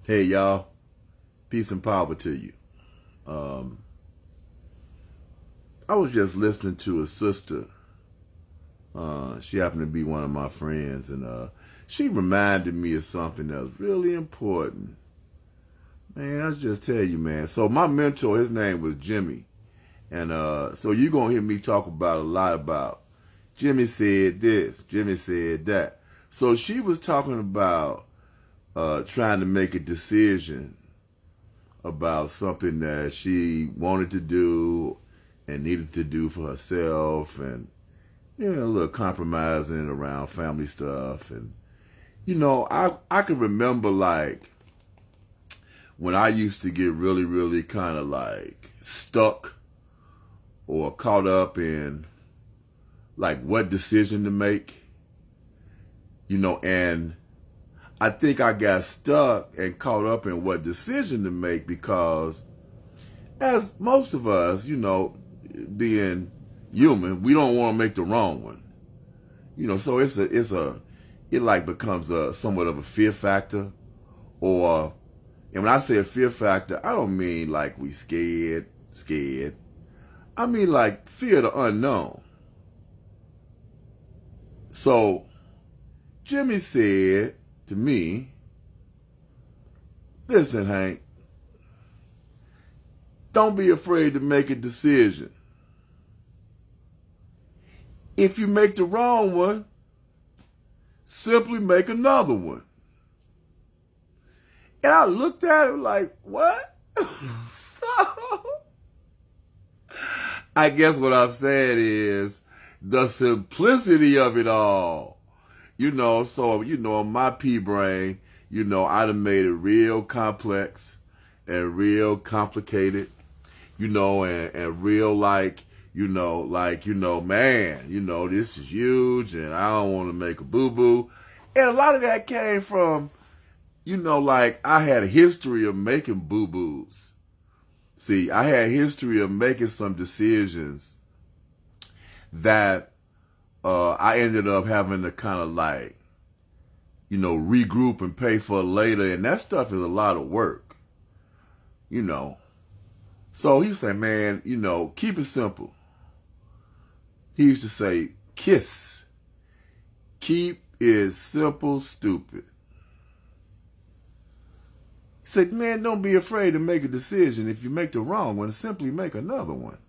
Hey y'all, peace and power to you. Um, I was just listening to a sister. She happened to be one of my friends, and she reminded me of something that was really important. Man, I just tell you, man. So my mentor, his name was Jimmy, and so you're gonna hear me talk about a lot about Jimmy said this, Jimmy said that. So she was talking about trying to make a decision about something that she wanted to do and needed to do for herself, and a little compromising around family stuff. And I can remember, like, when I used to get really, really kind of like stuck or caught up in like what decision to make, and I think I got stuck and caught up in what decision to make because, as most of us, being human, we don't want to make the wrong one. So it like becomes somewhat of a fear factor. And when I say a fear factor, I don't mean like we scared. I mean like fear of the unknown. So Jimmy said to me, listen, Hank, don't be afraid to make a decision. If you make the wrong one, simply make another one. And I looked at him like, what? So, I guess what I'm saying is the simplicity of it all. So, in my pea brain, I done made it real complex and real complicated, and real man, this is huge and I don't want to make a boo-boo. And a lot of that came from, I had a history of making boo-boos. See, I had a history of making some decisions that I ended up having to kind of regroup and pay for later. And that stuff is a lot of work, So he said, man, keep it simple. He used to say, KISS. Keep it simple, stupid. He said, man, don't be afraid to make a decision. If you make the wrong one, simply make another one.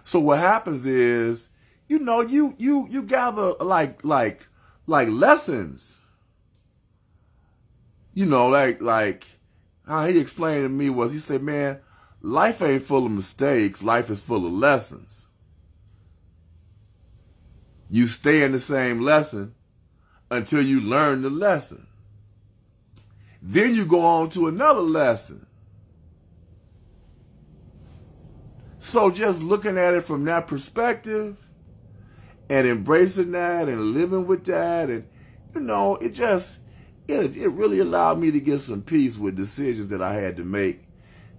So what happens is, you gather like lessons. Like how he explained to me was, he said, man, life ain't full of mistakes. Life is full of lessons. You stay in the same lesson until you learn the lesson. Then you go on to another lesson. So just looking at it from that perspective and embracing that and living with that, and it really allowed me to get some peace with decisions that I had to make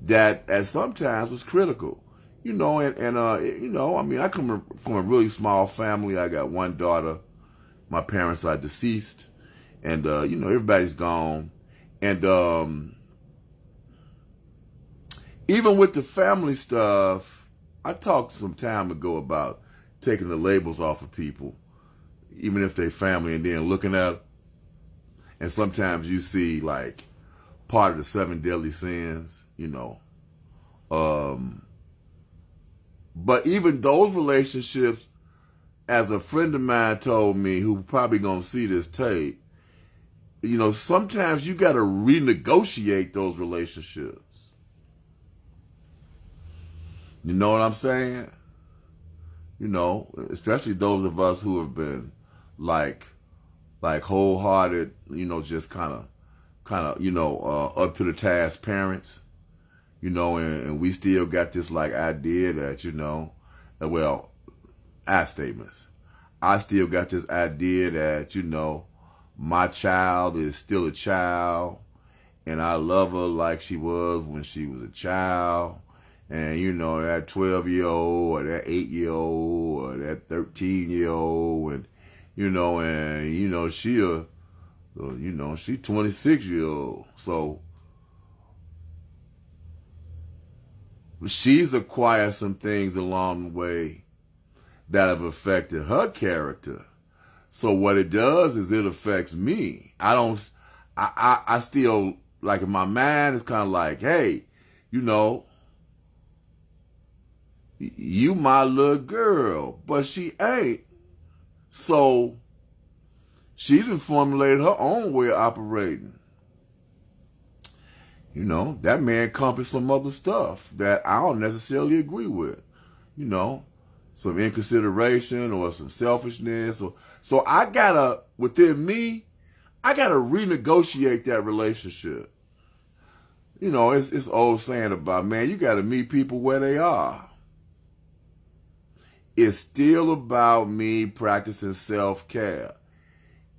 that at sometimes was critical. I come from a really small family. I got one daughter. My parents are deceased, and everybody's gone. And even with the family stuff, I talked some time ago about taking the labels off of people, even if they're family, and then looking at them. And sometimes you see like part of the 7 deadly sins, But even those relationships, as a friend of mine told me, who probably gonna see this tape, sometimes you gotta renegotiate those relationships. You know what I'm saying? Especially those of us who have been like wholehearted, just kind of, up to the task parents, and we still got this like idea that, I statements. I still got this idea that, my child is still a child and I love her like she was when she was a child. And, that 12-year-old or that 8-year-old or that 13-year-old, and, she'll So, you know, she 26-year-old. So she's acquired some things along the way that have affected her character. So what it does is it affects me. I still, like, in my mind, it's kind of like, hey, you know, you my little girl, but she ain't. So she done formulated her own way of operating. You know, that may encompass some other stuff that I don't necessarily agree with. You know, some inconsideration or some selfishness. So I gotta, within me, I gotta renegotiate that relationship. You know, it's old saying about, man, you gotta meet people where they are. It's still about me practicing self-care,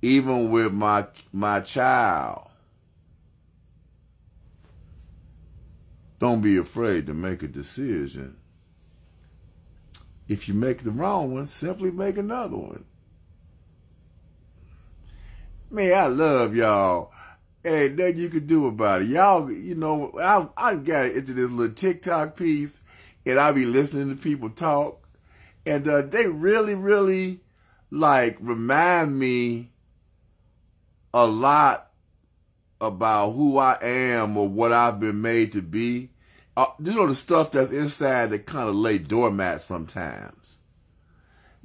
even with my child. Don't be afraid to make a decision. If you make the wrong one, simply make another one. Man, I love y'all. Hey, nothing you can do about it. Y'all, you know, I got into this little TikTok piece, and I be listening to people talk. And they really, really, like, remind me a lot about who I am or what I've been made to be. You know, the stuff that's inside that kind of lay doormat sometimes.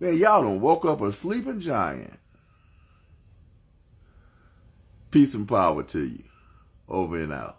Man, y'all done woke up a sleeping giant. Peace and power to you. Over and out.